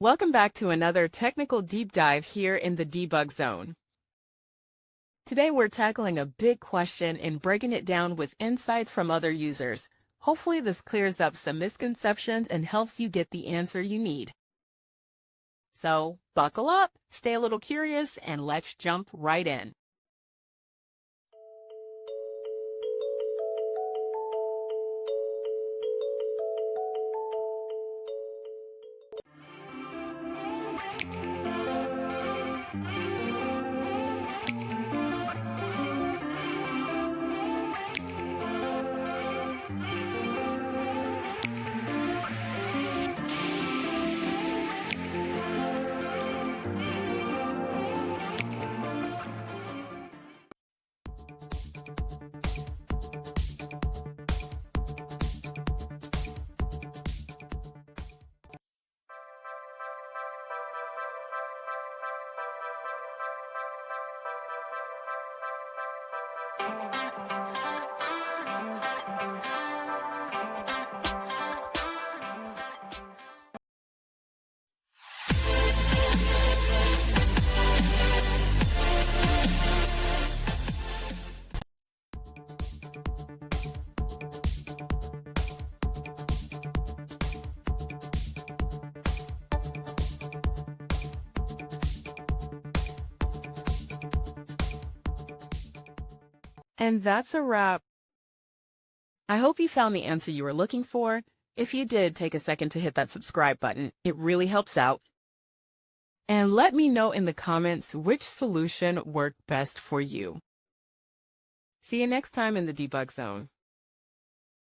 Welcome back to another technical deep dive here in the debug zone. Today we're tackling a big question and breaking it down with insights from other users. Hopefully this clears up some misconceptions and helps you get the answer you need. So, buckle up, stay a little curious, and let's jump right in. And that's a wrap. I hope you found the answer you were looking for. If you did, take a second to hit that subscribe button. It really helps out. And let me know in the comments which solution worked best for you. See you next time in the debug zone.